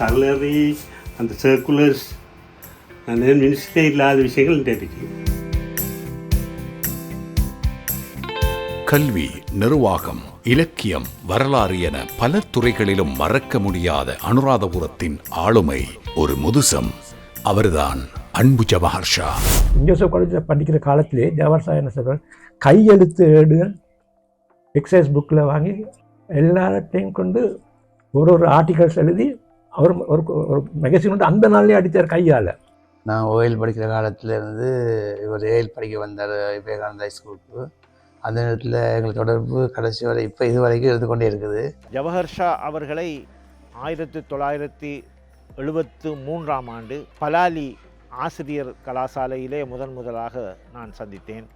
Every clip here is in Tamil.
கலரி அந்த சர்க்குலர்ஸ் அந்த மினிஸ்டே இல்லாத விஷயங்கள் இருக்கு. கல்வி, நிர்வாகம், இலக்கியம், வரலாறு என பல துறைகளிலும் மறக்க முடியாத அனுராதபுரத்தின் ஆளுமை ஒரு முதுசம். அவர்தான் அன்பு ஜவஹர் ஷா. ஜோசப் காலேஜில் படிக்கிற காலத்திலே ஜவஹர் ஷா என்ன சொல்கிறார், கையெழுத்து ஏடுகள் எக்ஸைஸ் புக்கில் வாங்கி எல்லாத்தையும் கொண்டு ஒரு ஆர்டிகல்ஸ் எழுதி அவர் ஒரு மேகசின் வந்து அந்த நாள்லேயே அடித்தார் கையால். நான் ஓயில் படிக்கிற காலத்தில் இருந்து இவர் ஏயில் படிக்க வந்தார் விவேகானந்தா ஸ்கூலுக்கு. அந்த நேரத்தில் எங்களுக்கு தொடர்பு கடைசி வரை இப்போ இது வரைக்கும் இருந்து கொண்டே இருக்குது. ஜவஹர் ஷா அவர்களை 1973ஆம் ஆண்டு பலாலி ஆசிரியர் கலாசாலையிலே முதலாக நான் சந்தித்தேன்.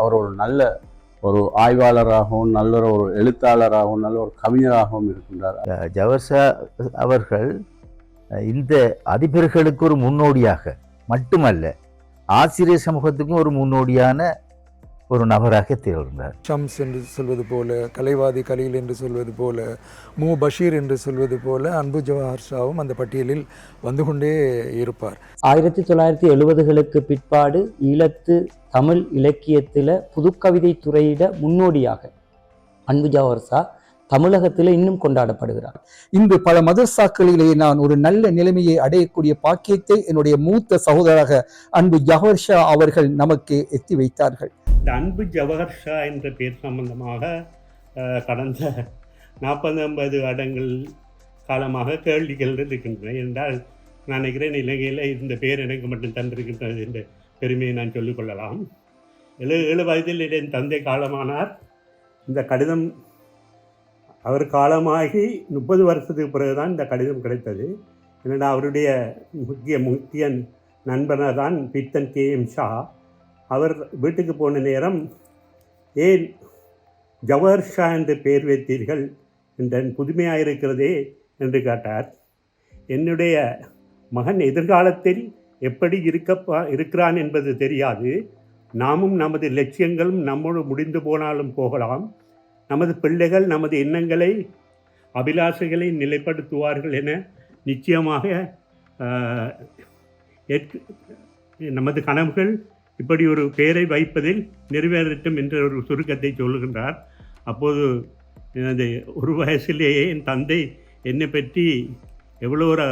அவர் ஒரு நல்ல ஒரு ஆய்வாளராகவும் நல்ல ஒரு எழுத்தாளராகவும் நல்ல ஒரு கவிஞராகவும் இருக்கின்றார். ஜவஹர் ஷா அவர்கள் இந்த அதிபர்களுக்கு ஒரு முன்னோடியாக மட்டுமல்ல, ஆசிரியர் சமூகத்துக்கும் ஒரு முன்னோடியான ஒரு நபராக திகழ்ந்தார். ஷம்ஸ் என்று சொல்வது போல, கலைவாதி கலீல் என்று சொல்வது போல, மு பஷீர் என்று சொல்வது போல அன்பு ஜவஹர் ஷாவும் அந்த பட்டியலில் வந்து கொண்டே இருப்பார். 1970களுக்கு பிற்பாடு ஈழத்து தமிழ் இலக்கியத்தில் புதுக்கவிதை துறையிட முன்னோடியாக அன்பு ஜவஹர் ஷா தமிழகத்தில் இன்னும் கொண்டாடப்படுகிறார். இன்று பல மதரசாக்களிலே நான் ஒரு நல்ல நிலைமையை அடையக்கூடிய பாக்கியத்தை என்னுடைய மூத்த சகோதரராக அன்பு ஜவஹர் ஷா அவர்கள் நமக்கு எத்தி வைத்தார்கள். இந்த அன்பு ஜவஹர் ஷா என்ற பேர் சம்பந்தமாக கடந்த 40-50 வருடங்கள் காலமாக கேள்விகள் இருக்கின்றன. என்றால் நான் நினைக்கிறேன் இலங்கையில் இந்த பேர் எனக்கு மட்டும் தந்திருக்கின்றது என்ற பெருமையை நான் சொல்லிக்கொள்ளலாம். 7 வயதில் என் தந்தை காலமானார். இந்த கடிதம் அவர் காலமாகி 30 வருஷத்துக்கு பிறகுதான் இந்த கடிதம் கிடைத்தது. ஏன்னா அவருடைய முக்கிய நண்பனாக தான் பித்தன் KM ஷா. அவர் வீட்டுக்கு போன நேரம், ஏன் ஜவஹர் ஷா என்று பெயர் வைத்தீர்கள் என்ற புதுமையாக இருக்கிறதே என்று கேட்டார். என்னுடைய மகன் எதிர்காலத்தில் எப்படி இருக்கிறான் என்பது தெரியாது. நாமும் நமது லட்சியங்களும் நம்மோடு முடிந்து போனாலும் போகலாம். நமது பிள்ளைகள் நமது எண்ணங்களை அபிலாஷைகளை நிலைப்படுத்துவார்கள் என நிச்சயமாக நமது கனவுகள் இப்படி ஒரு பெயரை வைப்பதில் நிறைவேறட்டும் என்ற ஒரு சுருக்கத்தை சொல்லுகின்றார். அப்போது எனது ஒரு வயசிலேயே என் தந்தை என்னை பற்றி எவ்வளோ ஒரு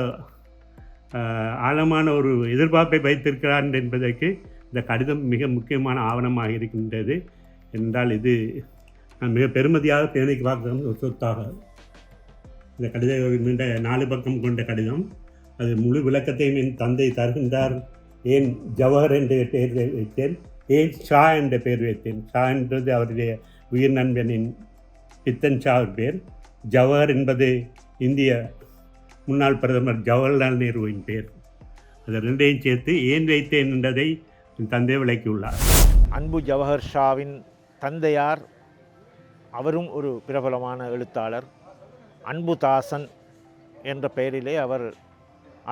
ஆழமான ஒரு எதிர்பார்ப்பை வைத்திருக்கிறார் என்பதற்கு இந்த கடிதம் மிக முக்கியமான ஆவணமாக இருக்கின்றது. என்றால் இது நான் மிக பெருமதியாக பேணிக்கு பார்க்கும் ஒரு சொத்தாக. இந்த கடிதம் நீண்ட 4 பக்கம் கொண்ட கடிதம். அது முழு விளக்கத்தையும் என் தந்தை தருகின்றார். ஏன் ஜவஹர் என்ற பெயர் வைத்தேன், ஏன் ஷா என்ற பெயர் வைத்தேன். ஷா என்றது அவருடைய உயிர் நண்பனின் பித்தன் ஷா பேர். ஜவஹர் என்பது இந்திய முன்னாள் பிரதமர் ஜவஹர்லால் நேருவின் பேர். அது ரெண்டையும் சேர்த்து ஏன் வைத்தேன் என்றதை என் தந்தை விளக்கியுள்ளார். அன்பு ஜவஹர் ஷாவின் தந்தையார் அவரும் ஒரு பிரபலமான எழுத்தாளர். அன்புதாசன் என்ற பெயரிலே அவர்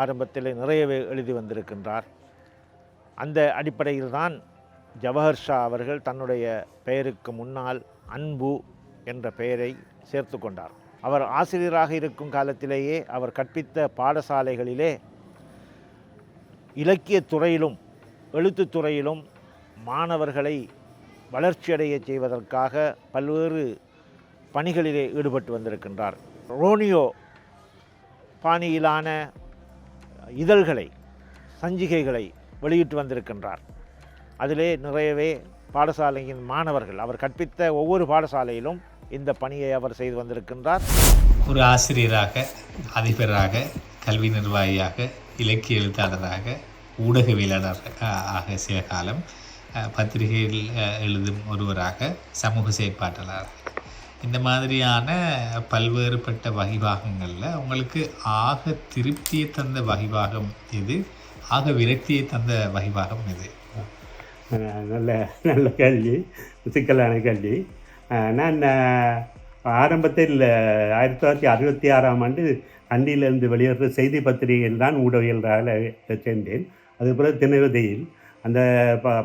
ஆரம்பத்தில் நிறையவே எழுதி வந்திருக்கின்றார். அந்த அடிப்படையில் தான் ஜவஹர் ஷா அவர்கள் தன்னுடைய பெயருக்கு முன்னால் அன்பு என்ற பெயரை சேர்த்து கொண்டார். அவர் ஆசிரியராக இருக்கும் காலத்திலேயே அவர் கற்பித்த பாடசாலைகளிலே இலக்கியத் துறையிலும் எழுத்துத்துறையிலும் மாணவர்களை வளர்ச்சியடைய செய்வதற்காக பல்வேறு பணிகளிலே ஈடுபட்டு வந்திருக்கின்றார். ரோனியோ பாணியிலான இதழ்களை, சஞ்சிகைகளை வெளியிட்டு வந்திருக்கின்றார். அதிலே நிறையவே பாடசாலையின் மாணவர்கள், அவர் கற்பித்த ஒவ்வொரு பாடசாலையிலும் இந்த பணியை அவர் செய்து வந்திருக்கின்றார். ஒரு ஆசிரியராக, அதிபராக, கல்வி நிர்வாகியாக, இலக்கிய எழுத்தாளராக, ஊடகவியலாளராக சில காலம், பத்திரிகையில் எழுதும் ஒருவராக, சமூக செயற்பாட்டாளராக, இந்த மாதிரியான பல்வேறுபட்ட வகிபாகங்களில் உங்களுக்கு ஆக திருப்தியை தந்த வகிபாகம் எது, ஆக விரக்தியை தந்த வகிபாகம் எது? நல்ல கேள்வி, சிக்கலான கேள்வி. நான் ஆரம்பத்தில் 1966ஆம் ஆண்டு கண்டியிலிருந்து வெளியேற செய்தி பத்திரிகையில் தான் ஊடகவியலாளராக சேர்ந்தேன். அதுபோல் தினவிதையில் அந்த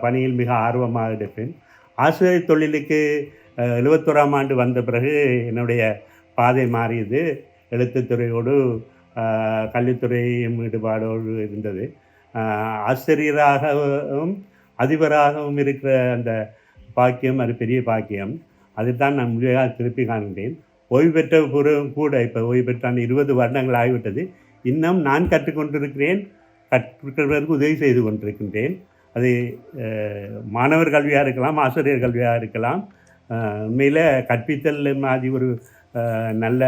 பணியில் மிக ஆர்வமாக இருப்பேன். ஆசிரியர் தொழிலுக்கு 71ஆம் ஆண்டு வந்த பிறகு என்னுடைய பாதை மாறியது. எழுத்துத்துறையோடு கல்வித்துறையும் ஈடுபாடோடு இருந்தது. ஆசிரியராகவும் அதிபராகவும் இருக்கிற அந்த பாக்கியம் அது பெரிய பாக்கியம். அதுதான் நான் முடிவாக திருப்பி காண்கிறேன். ஓய்வு பெற்ற பிறகும் கூட இப்போ ஓய்வு பெற்றான் 20 வருடங்கள் ஆகிவிட்டது. இன்னும் நான் கற்றுக்கொண்டிருக்கிறேன், கற்றுக்கிறவருக்கு உதவி செய்து கொண்டிருக்கின்றேன். அது மாணவர் கல்வியாக இருக்கலாம், ஆசிரியர் கல்வியாக இருக்கலாம். உண்மையில் கற்பித்தல் மாதிரி ஒரு நல்ல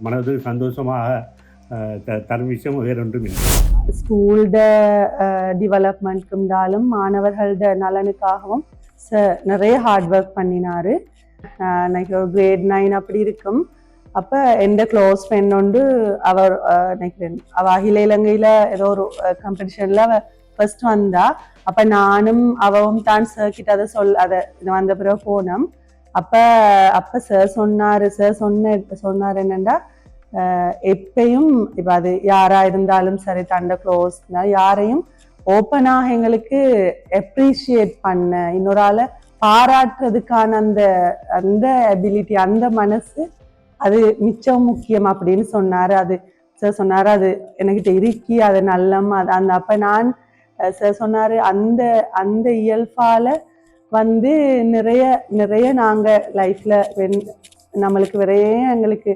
மனது சந்தோஷமாக தரும் விஷயம் வேறொன்றும் இல்லை. ஸ்கூல்ட டெவலப்மெண்ட்க்குண்டாலும் மாணவர்களோட நலனுக்காகவும் நிறைய ஹார்ட் ஒர்க் பண்ணினார். எனக்கு ஒரு கிரேட் 9 அப்படி இருக்கும். அப்போ எந்த க்ளோஸ் ஃப்ரெண்ட் உண்டு அவர் நினைக்கிறேன் அவள் அகில இலங்கையில் ஏதோ ஒரு காம்படிஷனில் அவள் ஃபர்ஸ்ட் வந்தா. அப்போ நானும் அவவும் தான் சார் கிட்ட அதை வந்த பிறகு போனோம். அப்போ சார் சொன்னார் என்னென்னா, எப்பயும் இப்போ அது யாராக இருந்தாலும் சரி தண்டை க்ளோஸ் யாரையும் ஓப்பனாக எங்களுக்கு அப்ரிஷியேட் பண்ண இன்னொரு ஆளை பாராட்டுறதுக்கான அந்த அபிலிட்டி, அந்த மனசு அது மிச்சம் முக்கியம் அப்படின்னு சொன்னார். அது சார் சொன்னார், அது எனக்கிட்ட இருக்கி அது நல்லம் அது அப்போ நான் சார் சொன்னார், அந்த இயல்பால் நிறைய நாங்கள் லைஃப்பில் நம்மளுக்கு எங்களுக்கு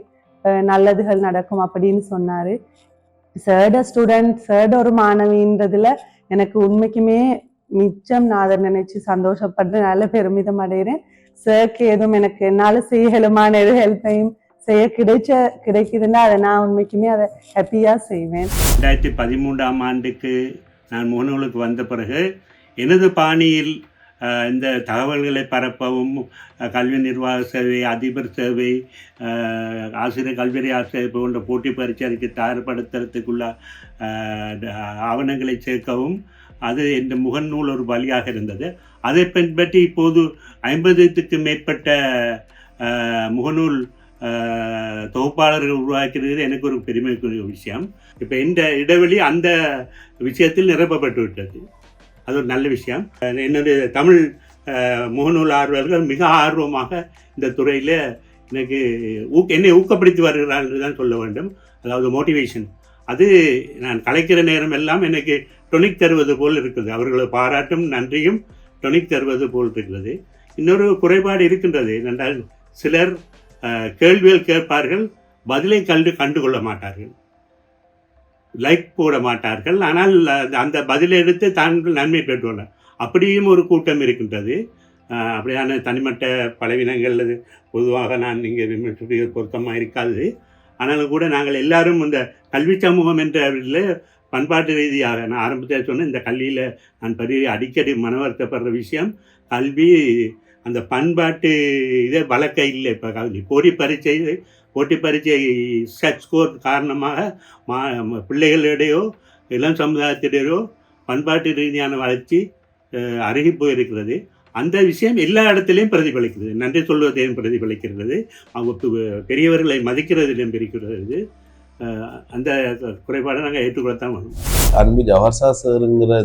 நல்லதுகள் நடக்கும் அப்படின்னு சொன்னார். சேர்ட ஒரு மாணவின்றதுல எனக்கு உண்மைக்குமே மிச்சம் நான் அதை நினைச்சு சந்தோஷப்படுறேன், நல்ல பெருமிதம் அடைகிறேன். சார்க்கு எதுவும் எனக்கு என்னால் செய்யலுமான எது ஹெல்ப்பையும் செய்ய கிடைக்குதுன்னா அதை நான் உண்மைக்குமே அதை ஹாப்பியாக செய்வேன். 2013ஆம் ஆண்டுக்கு நான் முகநூலுக்கு வந்த பிறகு எனது பாணியில் இந்த தகவல்களை பரப்பவும், கல்வி நிர்வாக சேவை, அதிபர் சேவை, ஆசிரியர் கல்வி ஆசிரியர் போன்ற போட்டி பரீட்சைக்கு தயார்படுத்துறதுக்குள்ள ஆவணங்களை சேர்க்கவும் அது இந்த முகநூல் ஒரு வழியாக இருந்தது. அதை பின்பற்றி இப்போது 50க்கு மேற்பட்ட முகநூல் தொகுப்பாளர்கள் உருவாக்கிறது எனக்கு ஒரு பெருமைக்குரிய விஷயம். இப்போ இந்த இடைவெளி அந்த விஷயத்தில் நிரப்பப்பட்டு விட்டது. அது ஒரு நல்ல விஷயம். என்னுடைய தமிழ் முகநூல் ஆர்வலர்கள் மிக ஆர்வமாக இந்த துறையில் என்னை ஊக்கப்படுத்தி வருகிறார்கள் என்று தான் சொல்ல வேண்டும். அதாவது மோட்டிவேஷன், அது நான் கலைக்கிற நேரம் எல்லாம் எனக்கு டொனிக் தருவது போல் இருக்குது. அவர்களது பாராட்டும் நன்றியும் டொனிக் தருவது போல் இருக்கிறது. இன்னொரு குறைபாடு இருக்கின்றது என்றால், சிலர் கேள்விகள் கேட்பார்கள், பதிலை கண்டுகொள்ள மாட்டார்கள், லைக் போட மாட்டார்கள். ஆனால் அந்த பதிலை எடுத்து தாங்கள் நன்மை பெற்றுள்ளார். அப்படியும் ஒரு கூட்டம் இருக்கின்றது. அப்படியான தனிமட்ட பலவீனங்கள் பொதுவாக நான் இங்கே பொருத்தமாக இருக்காது. ஆனாலும் கூட நாங்கள் எல்லாரும் இந்த கல்வி சமூகம் என்ற பண்பாட்டு ரீதியாக நான் ஆரம்பத்தில் சொன்ன இந்த கல்வியில் நான் அடிக்கடி மனவருத்தப்படுற விஷயம், கல்வி அந்த பண்பாட்டு இதே வழக்க இல்லை. இப்போ கல்வி போட்டி பரீட்சை செட் ஸ்கோர் காரணமாக பிள்ளைகளிடையோ இளம் சமுதாயத்திடையோ பண்பாட்டு ரீதியான வளர்ச்சி அருகி போயிருக்கிறது. அந்த விஷயம் எல்லா இடத்துலையும் பிரதிபலிக்கிறது. நன்றி சொல்வதையும் பிரதிபலிக்கிறது, அவங்க பெரியவர்களை மதிக்கிறதிலும் இருக்கிறது. அந்த குறைபாடை நாங்கள் ஏற்றுக்கொள்ளத்தான் வேணும். அன்பு ஜவஹர்ஷா சாருங்கிற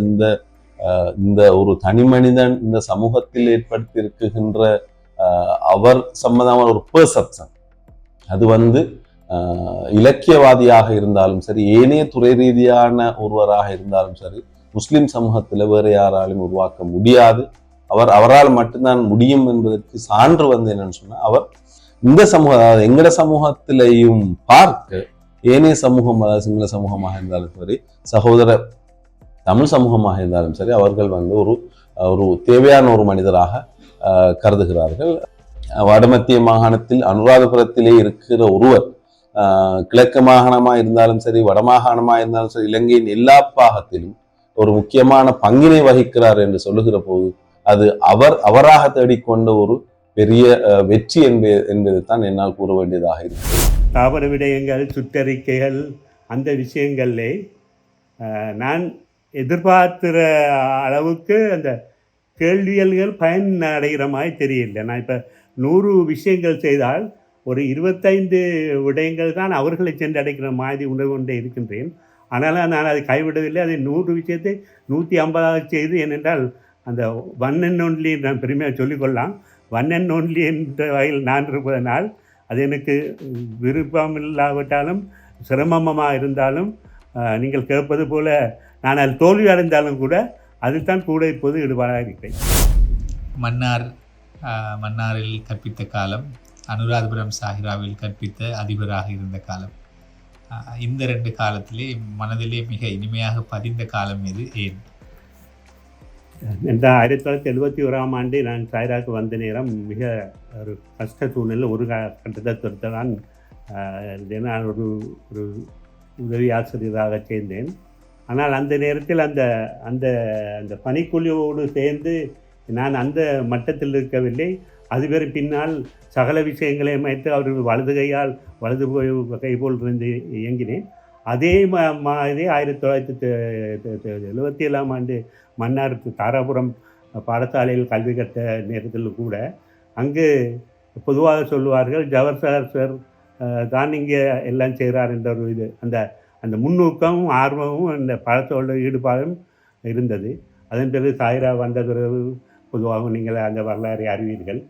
இந்த ஒரு தனி மனிதன் இந்த சமூகத்தில் ஏற்படுத்தி இருக்குகின்ற அவர் சம்பந்தமான ஒரு பெர்செப்ஷன், அது இலக்கியவாதியாக இருந்தாலும் சரி, ஏனைய துறை ரீதியான ஒருவராக இருந்தாலும் சரி, முஸ்லிம் சமூகத்தில் வேறு யாராலும் உருவாக்க முடியாது. அவரால் மட்டும்தான் முடியும் என்பதற்கு சான்று என்னன்னு சொன்னால், அவர் இந்த சமூகம், அதாவது எங்கட சமூகத்திலையும் பார்க்க ஏனைய சமூகம், அதாவது சிங்கள சமூகமாக இருந்தாலும் சரி, சகோதர தமிழ் சமூகமாக இருந்தாலும் சரி, அவர்கள் ஒரு தேவையான ஒரு மனிதராக கருதுகிறார்கள். வடமத்திய மாகாணத்தில் அனுராதபுரத்திலே இருக்கிற ஒருவர் கிழக்கு மாகாணமாக இருந்தாலும் சரி, வடமாகாணமாக இருந்தாலும் சரி, இலங்கையின் எல்லா பாகத்திலும் ஒரு முக்கியமான பங்கினை வகிக்கிறார் என்று சொல்லுகிற போது அது அவராக தேடிக்கொண்ட ஒரு பெரிய வெற்றி என்பது தான் என்னால் கூற வேண்டியதாக இருக்கு. தாவர விடயங்கள், சுற்றறிக்கைகள், அந்த விஷயங்களே நான் எதிர்பார்க்கிற அளவுக்கு அந்த கேள்வியல்கள் பயன் அடைகிற மாதிரி தெரியல. நான் இப்போ 100 விஷயங்கள் செய்தால் ஒரு 25 விடயங்கள் தான் அவர்களை சென்றடைக்கிற மாதிரி உணர்வு கொண்டே இருக்கின்றேன். ஆனால் நான் அதை கைவிடவில்லை. அதை 100 விஷயத்தை 150 செய்து, ஏனென்றால் அந்த ஒன் அண்ட் ஒன்லி நான் பெருமையாக சொல்லிக்கொள்ளலாம். ஒன் அண்ட் ஒன்லி என்ற வகையில் நான் இருப்பதனால் அது எனக்கு விருப்பம் இல்லாவிட்டாலும் சிரமமாக இருந்தாலும் நீங்கள் கேட்பது போல நான் அதில் தோல்வி அடைந்தாலும் கூட அதில் தான் கூட இப்போது ஈடுபாடாக இருக்கிறேன். மன்னாரில் கற்பித்த காலம், அனுராதபுரம் சாஹிராவில் கற்பித்த அதிபராக இருந்த காலம், இந்த 2 காலத்திலே மனதிலே மிக இனிமையாக பதிந்த காலம் எது, ஏன்? இந்த 1971ஆம் ஆண்டு நான் சாய்ராவுக்கு வந்த நேரம் மிக ஒரு கஷ்ட சூழ்நிலை. ஒரு கட்டத்தை பொறுத்தான் நான் ஒரு உதவி ஆசிரியராக சேர்ந்தேன். ஆனால் அந்த நேரத்தில் அந்த அந்த அந்த பணிக்குழுவோடு சேர்ந்து நான் அந்த மட்டத்தில் இருக்கவில்லை. அதுவரை பின்னால் சகல விஷயங்களை அமைத்து அவர்கள் வலது கை போல் இருந்து இயங்கினேன். அதே மாதிரி 1977ஆம் ஆண்டு மன்னார் தாராபுரம் பாடசாலையில் கல்வி கற்ற நேரத்தில் கூட அங்கு பொதுவாக சொல்லுவார்கள், ஜவஹர் சார் தான் இங்கே எல்லாம் செய்கிறார் என்ற ஒரு இது, அந்த முன்னூக்கமும் ஆர்வமும் அந்த பாடத்தோட ஈடுபாடும் இருந்தது. அதன் பிறகு சாய்ரா வந்த பிறகு பொதுவாக நீங்கள் அந்த வரலாறை அறிவீர்கள்.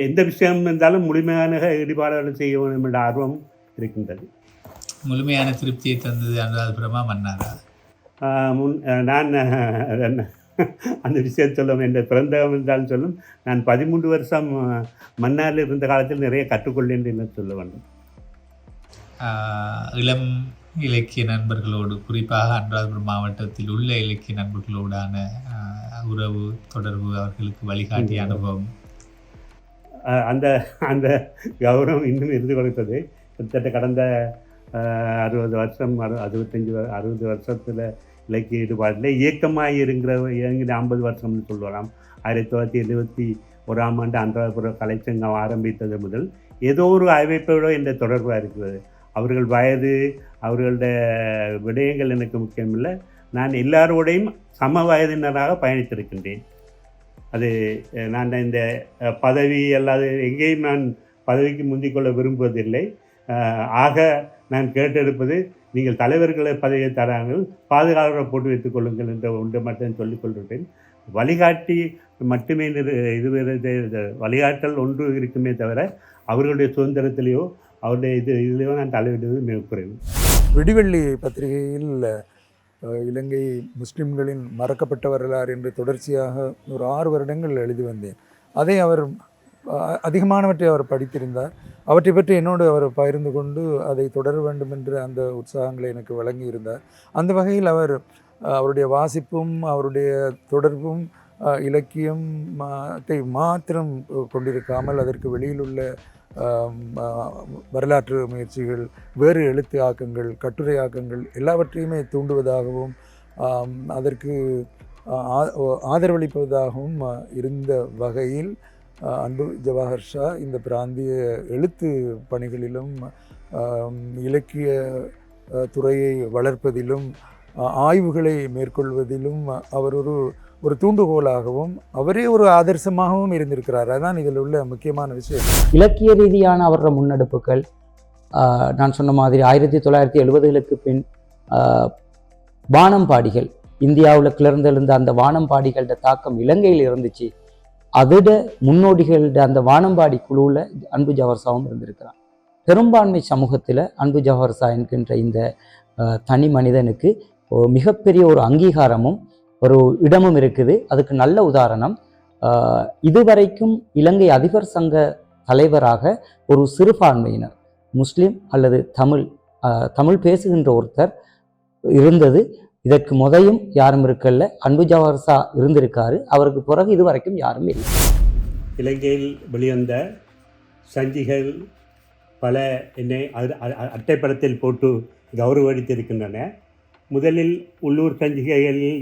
எந்த விஷயம் இருந்தாலும் முழுமையான ஈடுபாடுகள் செய்ய வேண்டும் என்ற ஆர்வம் இருக்கின்றது. முழுமையான திருப்தியை தந்தது அனுராதபுரமா மன்னாரா? நான் அந்த விஷயம் சொல்லும் என்ற பிறந்தகம் என்றாலும் சொல்லும். நான் 13 வருஷம் மன்னாரில் இருந்த காலத்தில் நிறைய கற்றுக்கொள்ளேன் என்று சொல்ல வேண்டும். இளம் இலக்கிய நண்பர்களோடு, குறிப்பாக அனுராதபுரம் மாவட்டத்தில் உள்ள இலக்கிய நண்பர்களோடான உறவு தொடர்பு, அவர்களுக்கு வழிகாட்டிய அனுபவம், அந்த அந்த கௌரவம் இன்னும் இருந்து கொடுத்தது. கிட்டத்தட்ட கடந்த 60 வருஷம் 60 வருஷத்தில் இலக்கிய ஈடுபாட்டில் இயக்கமாக இயங்கின 50 வருஷம்னு சொல்லலாம். 1971ஆம் ஆண்டு அனுராதபுரம் கலைச்சங்கம் ஆரம்பித்தது முதல் ஏதோ ஒரு அமைப்போடு என்ற தொடர்பாக இருக்கிறது. அவர்கள் வயது, அவர்களுடைய விடயங்கள் எனக்கு முக்கியமில்லை. நான் எல்லாரோடையும் சம வயதினராக பயணித்திருக்கின்றேன். அது நான் இந்த பதவி அல்லாது எங்கேயும் நான் பதவிக்கு முந்திக்கொள்ள விரும்புவதில்லை. ஆக நான் கேட்டெடுப்பது, நீங்கள் தலைவர்களை பதவியை தராங்கள், பாதுகாவலரை போட்டு வைத்துக் கொள்ளுங்கள் என்ற ஒன்று மட்டும் சொல்லிக் கொள்கிறேன். வழிகாட்டி மட்டுமே வழிகாட்டல் ஒன்று இருக்குமே தவிர அவர்களுடைய சுதந்திரத்திலேயோ அவருடைய இதுலேயோ நான் தலையிடுவது மிக குறைவு. விடிவெள்ளி பத்திரிகையில் இலங்கை முஸ்லிம்களின் மறக்கப்பட்ட வரலாறு என்று தொடர்ச்சியாக ஒரு 6 வருடங்கள் எழுதி வந்தேன். அதை அவர் அதிகமானவற்றை அவர் படித்திருந்தார். அவற்றை பற்றி என்னோடு அவர் பகிர்ந்து கொண்டு அதை தொடர வேண்டும் என்று அந்த உற்சாகங்களை எனக்கு வழங்கியிருந்தார். அந்த வகையில் அவருடைய வாசிப்பும் அவருடைய தொடர்பும் இலக்கியம் மாத்திரம் கொண்டிருக்காமல் அதற்கு வெளியில் உள்ள வரலாற்று முயற்சிகள், வேறு எழுத்து ஆக்கங்கள், கட்டுரை ஆக்கங்கள் எல்லாவற்றையுமே தூண்டுவதாகவும் அதற்கு ஆதரவளிப்பதாகவும் இருந்த வகையில் அன்பு ஜவாஹர் ஷா இந்த பிராந்திய எழுத்து பணிகளிலும் இலக்கிய துறையை வளர்ப்பதிலும் ஆய்வுகளை மேற்கொள்வதிலும் அவர் ஒரு தூண்டுகோலாகவும் அவரே ஒரு ஆதர்சமாகவும் இருந்திருக்கிறார். அதுதான் இதில் உள்ள முக்கியமான விஷயம். இலக்கிய ரீதியான அவரோட முன்னெடுப்புகள், நான் சொன்ன மாதிரி 1970களுக்கு பின் வானம்பாடிகள், இந்தியாவில் கிளர்ந்தெழுந்த அந்த வானம்பாடிகளோட தாக்கம் இலங்கையில் இருந்துச்சு. அதோட முன்னோடிகளோட அந்த வானம்பாடி குழுவில் அன்பு ஜவஹர்சாவும் இருந்திருக்கிறார். பெரும்பான்மை சமூகத்தில் அன்பு ஜவஹர்சா என்கின்ற இந்த தனி மனிதனுக்கு மிகப்பெரிய ஒரு அங்கீகாரமும் ஒரு இடமும் இருக்குது. அதுக்கு நல்ல உதாரணம், இதுவரைக்கும் இலங்கை அதிபர் சங்க தலைவராக ஒரு சிறுபான்மையினர், முஸ்லிம் அல்லது தமிழ் பேசுகின்ற ஒருத்தர் இருந்தது. இதற்கு முதையும் யாரும் இருக்கல. அன்பு ஜவஹர்சா இருந்திருக்காரு. அவருக்கு பிறகு இதுவரைக்கும் யாரும் இல்லை. இலங்கையில் வெளிவந்த சஞ்சிகள் பல என்னை அட்டைப்படத்தில் போட்டு கௌரவடித்திருக்கின்றன. முதலில் உள்ளூர் சஞ்சிகைகளில்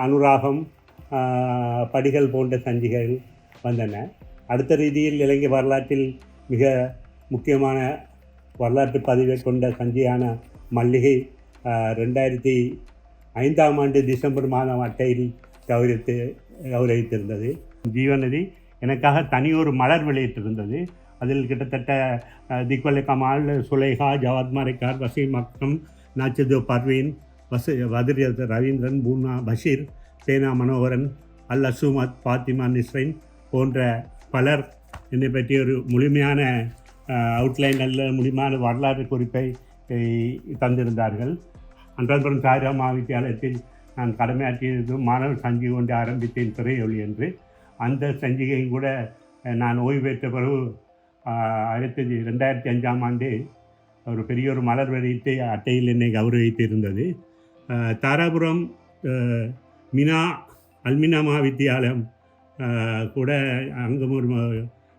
அனுராகம், படிகள் போன்ற சஞ்சிகைகள் வந்தன. அடுத்த ரீதியில் இலங்கை வரலாற்றில் மிக முக்கியமான வரலாற்று பதிவை கொண்ட சஞ்சிகையான மல்லிகை 2005ஆம் ஆண்டு டிசம்பர் மாதம் அட்டையில் கௌரவித்திருந்தது. ஜீவநதி எனக்காக தனியொரு மலர் வெளியிட்டிருந்தது. அதில் கிட்டத்தட்ட திக்வலை கமால், சுலைஹா, ஜவாத் மாரிக்கார், வசீம் அக்ரம், நாச்சிதோ பர்வீன், வதிர் ரவீந்திரன், பூனா பஷீர், சேனா மனோகரன், அல் அசுமத், பாத்திமா நிஸ்ரைன் போன்ற பலர் என்னை பற்றி ஒரு முழுமையான அவுட்லைன் நல்ல முடிமான வரலாற்று குறிப்பை தந்திருந்தார்கள். அன்றாபுரம் சாய்ராம் மகாவித்தியாலயத்தில் நான் கடமையாற்றியது மாணவர் சஞ்சிகை கொண்டு ஆரம்பித்தேன் திரையொளி என்று. அந்த சஞ்சிகையும் கூட நான் ஓய்வு பெற்ற பிறகு 2005ஆம் ஆண்டு ஒரு பெரிய ஒரு மலர் வெளியிட்டு அட்டையில் என்னை கௌரவித்து இருந்தது. தாராபுரம் அல்மினா மகாவித்தியாலயம் கூட அங்கும் ஒரு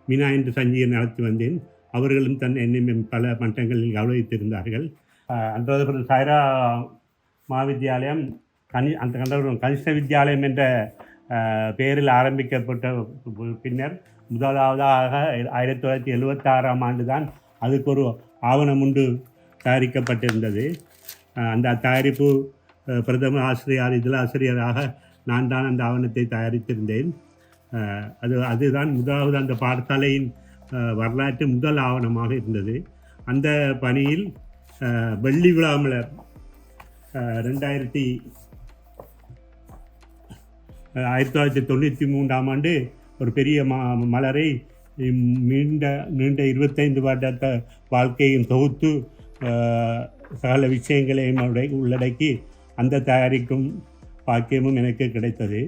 மினா என்று சஞ்சிகை நடத்தி வந்தேன். அவர்களும் என்னை பல மன்றங்களில் கௌரவித்திருந்தார்கள். அன்றாபுரம் சாய்ரா மகாவித்தியாலயம் அந்த கனிஷ்ட வித்தியாலயம் என்ற பெயரில் ஆரம்பிக்கப்பட்ட பின்னர் முதலாவதாக 1976ஆம் ஆண்டு தான் அதுக்கு ஒரு ஆவணம் ஒன்று தயாரிக்கப்பட்டிருந்தது. அந்த தயாரிப்பு பிரதம ஆசிரியர் இதில் ஆசிரியராக நான் தான் அந்த ஆவணத்தை தயாரித்திருந்தேன். அதுதான் முதலாவது அந்த பாடசாலையின் வரலாற்று முதல் ஆவணமாக இருந்தது. அந்த பணியில் வெள்ளி விழாமலர் 1993ஆம் ஆண்டு ஒரு பெரிய மலரை நீண்ட 25 வருட வாழ்க்கையும் தொகுத்து சகல விஷயங்களையும் உள்ளடக்கி அந்த தயாரிக்கும் பாக்கியமும் எனக்கு கிடைத்தது.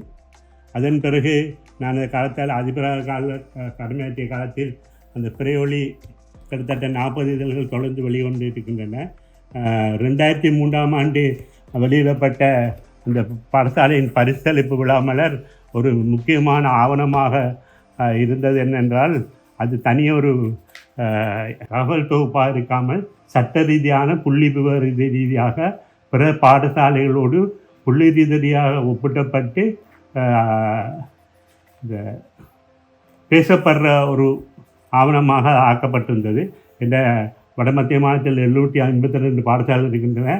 அதன் பிறகு நான் அந்த காலத்தால் அதிபராக கடமையாற்றிய காலத்தில் அந்த திரையொளி கிட்டத்தட்ட 40 இதழ்கள் தொடர்ந்து வெளிவந்து இருக்கின்றன. 2003ஆம் ஆண்டு வெளியிடப்பட்ட இந்த பாடசாலையின் பரிசளிப்பு விழாமலர் ஒரு முக்கியமான ஆவணமாக இருந்தது. என்னென்றால் அது தனியொரு தகவல் தொகுப்பாக இருக்காமல் சட்ட ரீதியான புள்ளி விவர ரீதியாக பிற பாடசாலைகளோடு புள்ளி ரீதியாக ஒப்பிட்டப்பட்டு இந்த பேசப்படுற ஒரு ஆவணமாக ஆக்கப்பட்டிருந்தது. இந்த வடமத்திய மாநிலத்தில் 752 பாடசாலைகள் இருக்கின்றன.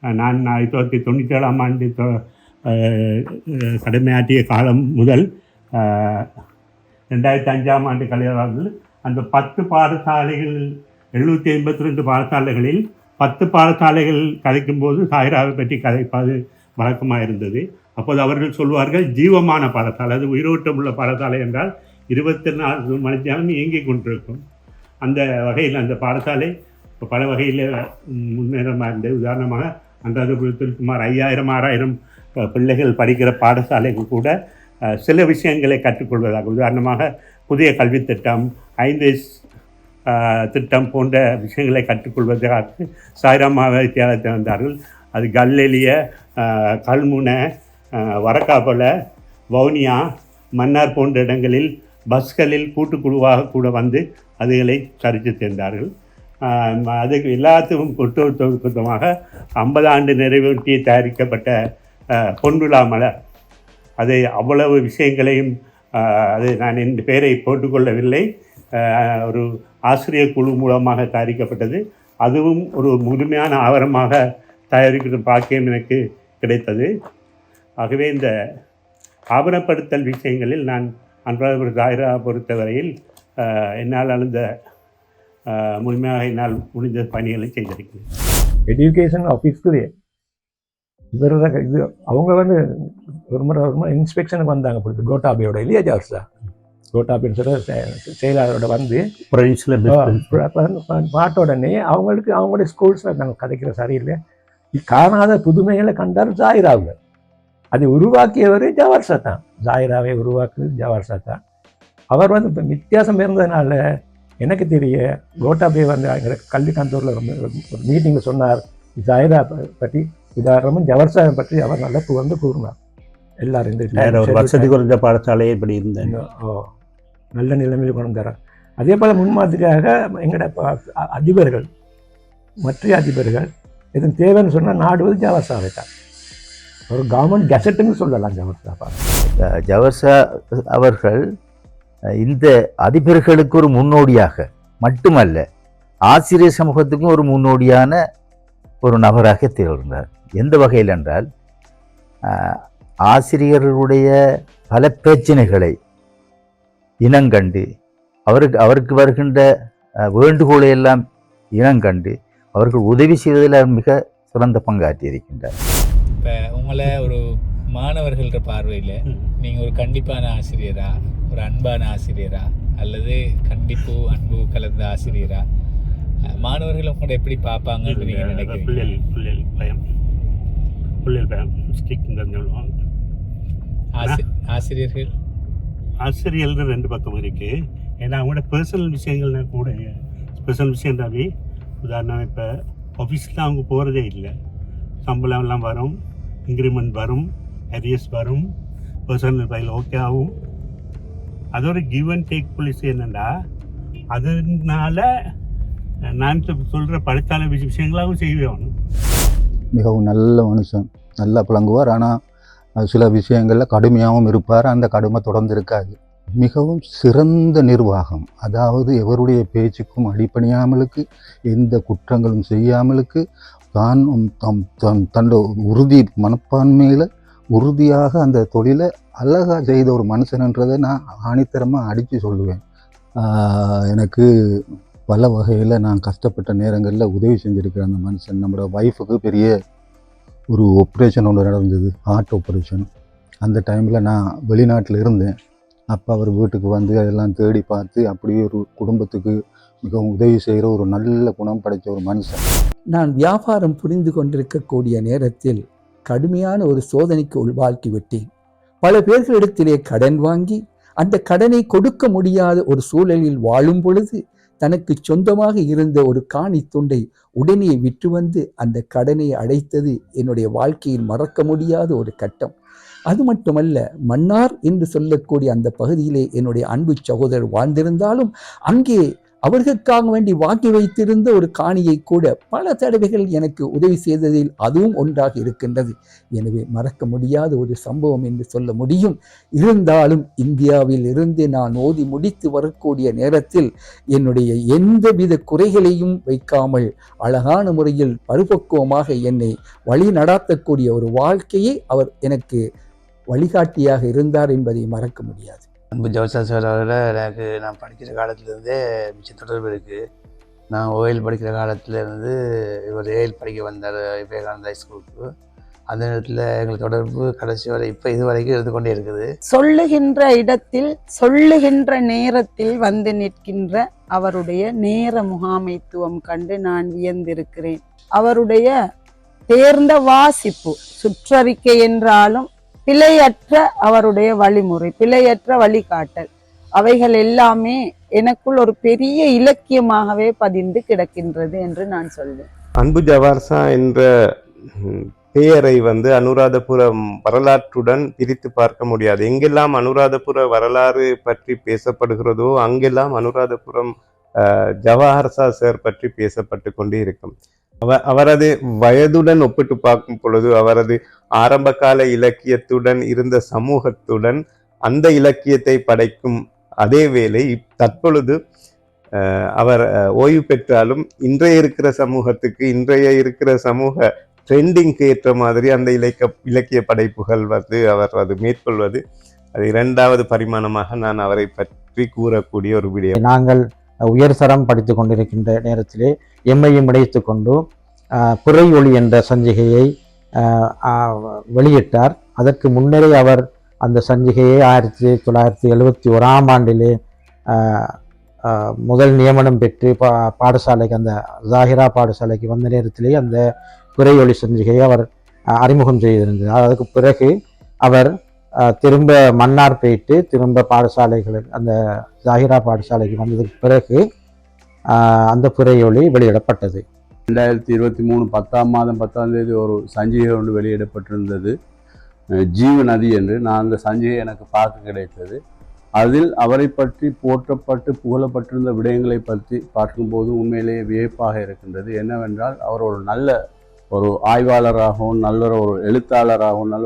நான் 1997ஆம் ஆண்டு கடமையாற்றிய காலம் முதல் 2005ஆம் ஆண்டு கல்வியாளர்கள் அந்த 10 பாடசாலைகள் 752 பாடசாலைகளில் 10 பாடசாலைகள் கதைக்கும்போது சாய்ராவை பற்றி கதைப்பது வழக்கமாக இருந்தது. அப்போது அவர்கள் சொல்வார்கள் ஜீவமான பாடசாலை, அது உயிரோட்டம் உள்ள பாடசாலை என்றால் 24 மணி நேரம் இயங்கிக் கொண்டிருக்கும். அந்த வகையில் அந்த பாடசாலை இப்போ பல வகையில் முன்னேறமாக இருந்தது. உதாரணமாக அன்றாபுரத்தில் சுமார் 5000-6000 பிள்ளைகள் படிக்கிற பாடசாலைக்கு கூட சில விஷயங்களை கற்றுக்கொள்வதாக, உதாரணமாக புதிய கல்வித் திட்டம், 5 திட்டம் போன்ற விஷயங்களை கற்றுக்கொள்வதற்காக சாய்ராம் மகாவித்தியாலயத்தை வந்தார்கள். அது கல்லெலிய, கல்முனை, வரக்காபல, வவுனியா, மன்னார் போன்ற இடங்களில் பஸ்களில் கூட்டுக்குழுவாக கூட வந்து அதுகளை சரித்து தேர்ந்தார்கள். அதுக்கு எல்லாத்துக்கும் ஒட்டுமொத்தமாக 50 ஆண்டு நிறைவேற்றி தயாரிக்கப்பட்ட பொன்விழா மலர், அதை அவ்வளவு விஷயங்களையும் அது நான் என் பெயரை போட்டுக்கொள்ளவில்லை, ஒரு ஆசிரியர் குழு மூலமாக தயாரிக்கப்பட்டது. அதுவும் ஒரு முழுமையான ஆவணமாக தயாரிக்கிற பாக்கியம் எனக்கு கிடைத்தது. ஆகவே இந்த ஆவணப்படுத்தல் விஷயங்களில் நான் அன்றாபுரம் சாய்ரா பொறுத்தவரையில் என்னால் அந்த முழுமையாக என்னால் முடிந்த பணிகளை செய்திருக்கிறேன். எஜுகேஷன் ஆஃபீஸ்க்குள்ளே இது அவங்க வந்து ஒரு முறை இன்ஸ்பெக்ஷனுக்கு வந்தாங்க. பிடிச்சி கோட்டாபையோட இல்லையா ஜார்ஸா கோட்டாபின்னு சொல்ல செயலாளரோட வந்து பாட்ட உடனே அவங்களுடைய ஸ்கூல்ஸில் நாங்கள் கதைக்கிற சரியில்லை, காணாத புதுமைகளை கண்டார் சாய்ராவில். அதை உருவாக்கியவர் ஜவார்சா தான், சாய்ராவை உருவாக்குறது ஜவார்சா தான். அவர் வந்து இப்போ வித்தியாசம் இருந்ததுனால எனக்கு தெரிய கோட்டாபே வந்து எங்கள் கல்வி கந்தூரில் ஒரு மீட்டிங்கில் சொன்னார் சாய்ரா பற்றி, உதாரணமும் ஜவர்சாவை பற்றி அவர் நல்ல வந்து கூறினார். எல்லாரும் இந்த ஒரு வசதி குறைந்த பாடசாலையை இப்படி இருந்தேன் நல்ல நிலைமையில் கொண்டு வந்தார். அதே போல் முன்மாதிரியாக எங்களோட அதிபர்கள், மற்ற அதிபர்கள் எதுவும் தேவைன்னு சொன்னால் நாடுவது ஜவர்சாவை தான். ஒரு கவர்மெண்ட் கெசட்டுன்னு சொல்லலாம் ஜவர்சா. ஜவர்சா அவர்கள் இந்த அதிபர்களுக்கு ஒரு முன்னோடியாக மட்டுமல்ல, ஆசிரியர் சமூகத்துக்கும் ஒரு முன்னோடியான ஒரு நபராக திகழ்ந்தார். எந்த வகையில் என்றால், ஆசிரியர்களுடைய பல பிரச்சனைகளை இனங்கண்டு அவருக்கு வருகின்ற வேண்டுகோளை எல்லாம் இனங்கண்டு அவர்கள் உதவி செய்வதில் மிக சிறந்த பங்காற்றி இருக்கின்றார். இப்போ உங்களை ஒரு மாணவர்கள்ன்ற பார்வையில் நீங்கள் ஒரு கண்டிப்பான ஆசிரியரா, ஒரு அன்பான ஆசிரியரா, அல்லது கண்டிப்பு அன்பு கலந்த ஆசிரியரா? மாணவர்கள் உங்களை எப்படி பார்ப்பாங்கன்னு நீங்கள் நினைக்கிறீங்க? பிள்ளைகள் பயம் ஸ்டிக்னு சொல்லுவாங்க. ஆசிரியர்கள் ஆசிரியர்கள் ரெண்டு பக்கம் இருக்கு. ஏன்னா அவங்களோட பர்சனல் விஷயங்கள்னா கூட ஸ்பெஷல் விஷயம்தாவே. உதாரணம் இப்போ ஆஃபீஸ்க்கு அவங்க போகிறதே இல்லை. சம்பளம்லாம் வரும், இன்க்ரிமெண்ட் வரும், அரியர்ஸ் வரும், பர்சனல் ஃபைல் ஓகே ஆகும். அதோட கிவ் அண்ட் டேக் பாலிசி என்னென்னா, அதனால நான் சொல்கிற படுத்தாள விஷயங்களாகவும் செய்வேன். மிகவும் நல்ல மனுஷன், நல்லா புழங்குவார். ஆனால் சில விஷயங்களில் கடுமையாகவும் இருப்பார். அந்த கடுமை தொடர்ந்து இருக்காது. மிகவும் சிறந்த நிர்வாகம், அதாவது எவருடைய பேச்சுக்கும் அடிப்பணியாமலுக்கு, எந்த குற்றங்களும் செய்யாமலுக்கு, தான் தன்னோட உறுதி மனப்பான்மையில் உறுதியாக அந்த தொழிலை அழகாக செய்த ஒரு மனுஷன்ன்றதை நான் ஆணித்தரமாக அடித்து சொல்லுவேன். எனக்கு பல வகையில் நான் கஷ்டப்பட்ட நேரங்களில் உதவி செஞ்சுருக்கிறேன் அந்த மனுஷன். நம்மளோட ஒய்ஃபுக்கு பெரிய ஒரு ஆப்ரேஷன் ஒன்று நடந்தது, ஹார்ட் ஆப்ரேஷன். அந்த டைமில் நான் வெளிநாட்டில் இருந்தேன். அப்போ அவர் வீட்டுக்கு வந்து அதெல்லாம் தேடி பார்த்து அப்படியே ஒரு குடும்பத்துக்கு மிகவும் உதவி செய்கிற ஒரு நல்ல குணம் படைத்த ஒரு மனுஷன். நான் வியாபாரம் புரிந்து கொண்டிருக்கக்கூடிய நேரத்தில் கடுமையான ஒரு சோதனைக்கு உள்வாழ்த்தி விட்டேன். பல பேர்களிடத்திலே கடன் வாங்கி அந்த கடனை கொடுக்க முடியாத ஒரு சூழலில் வாழும் பொழுது தனக்கு சொந்தமாக இருந்த ஒரு காணி துண்டை உடனே விற்று வந்து அந்த கடனை அடைத்தது என்னுடைய வாழ்க்கையில் மறக்க முடியாத ஒரு கட்டம். அது மட்டுமல்ல, மன்னார் என்று சொல்லக்கூடிய அந்த பகுதியிலே என்னுடைய அன்பு சகோதரர் வாழ்ந்திருந்தாலும் அங்கே அவர்களுக்காக வேண்டி வாங்கி வைத்திருந்த ஒரு காணியை கூட பல தடவைகள் எனக்கு உதவி செய்ததில் அதுவும் ஒன்றாக இருக்கின்றது. எனவே மறக்க முடியாத ஒரு சம்பவம் என்று சொல்ல முடியும். இருந்தாலும் இந்தியாவில் இருந்து நான் ஓதி முடித்து வரக்கூடிய நேரத்தில் என்னுடைய எந்தவித குறைகளையும் வைக்காமல் அழகான முறையில் பரிபக்குவமாக என்னை வழி நடாத்தக்கூடிய ஒரு வாழ்க்கையை அவர் எனக்கு வழிகாட்டியாக இருந்தார் என்பதை மறக்க முடியாது. அன்பு ஜவஹர் சார் அவர்களை எனக்கு நான் படிக்கிற காலத்துலேருந்தே மிச்ச தொடர்பு இருக்குது. நான் ஓயில் படிக்கிற காலத்துலேருந்து இவர் ஏஎல் படிக்க வந்தார் விவேகானந்தா ஸ்கூலுக்கு. அந்த நேரத்தில் எங்களுக்கு தொடர்பு கடைசி வரை இப்போ இது வரைக்கும் இருந்து கொண்டே இருக்குது. சொல்லுகின்ற இடத்தில் சொல்லுகின்ற நேரத்தில் வந்து நிற்கின்ற அவருடைய நேர முகாமைத்துவம் கண்டு நான் வியந்திருக்கிறேன். அவருடைய தேர்ந்த வாசிப்பு, சுற்றறிக்கை என்றாலும் பிழையற்ற அவருடைய வழிமுறை, பிழையற்ற வழிகாட்டல், அவைகள் எல்லாமே எனக்குள் ஒரு பெரிய இலக்கியமாகவே பதிந்து கிடக்கின்றது என்று நான் சொல்வேன். அன்பு ஜவார்சா என்ற பெயரை அனுராதபுரம் வரலாற்றுடன் பிரித்து பார்க்க முடியாது. எங்கெல்லாம் அனுராதபுர வரலாறு பற்றி பேசப்படுகிறதோ அங்கெல்லாம் அனுராதபுரம் ஜவாஹர்சா சார் பற்றி பேசப்பட்டு கொண்டே இருக்கும். அவரது வயதுடன் ஒப்பிட்டு பார்க்கும் பொழுது அவரது ஆரம்ப கால இலக்கியத்துடன் இருந்த சமூகத்துடன் அந்த இலக்கியத்தை படைக்கும் அதே வேளை தற்பொழுது அவர் ஓய்வு பெற்றாலும் இன்றைய இருக்கிற சமூகத்துக்கு, இன்றைய இருக்கிற சமூக ட்ரெண்டிங்க்கு ஏற்ற மாதிரி அந்த இலக்கிய படைப்புகள் அவர் அது மேற்கொள்வது அது இரண்டாவது பரிமாணமாக நான் அவரை பற்றி கூறக்கூடிய ஒரு விடயம். நாங்கள் உயர் சரம் படித்து கொண்டிருக்கின்ற நேரத்திலே எம்மையும் இணைத்து கொண்டு பிறை ஒளி என்ற சஞ்சிகையை வெளியிட்டார். அதற்கு முன்னரே அவர் அந்த சஞ்சிகையை 1971 ஆண்டிலே முதல் நியமனம் பெற்று பாடசாலைக்கு, அந்த ஜாகிரா பாடசாலைக்கு வந்த நேரத்திலே அந்த பிறை ஒளி சஞ்சிகையை அவர் அறிமுகம் செய்திருந்தார். அதுக்கு பிறகு அவர் திரும்ப மன்னார் போயிட்டு திரும்ப பாடசாலைகளுக்கு, அந்த ஜாகிரா பாடசாலைக்கு வந்ததுக்கு பிறகு அந்த பிறையொளி வெளியிடப்பட்டது. 2023 10ஆம் மாதம் 10ஆம் தேதி ஒரு சஞ்சிகை ஒன்று வெளியிடப்பட்டிருந்தது, ஜீவநதி என்று. நான் அந்த சஞ்சிகை எனக்கு பார்க்க கிடைத்தது. அதில் அவரை பற்றி போற்றப்பட்டு புகழப்பட்டிருந்த விடயங்களை பற்றி பார்க்கும்போது உண்மையிலேயே வியப்பாக இருக்கின்றது. என்னவென்றால் அவர் ஒரு நல்ல ஒரு ஆய்வாளராகவும், நல்ல ஒரு எழுத்தாளராகவும், நல்ல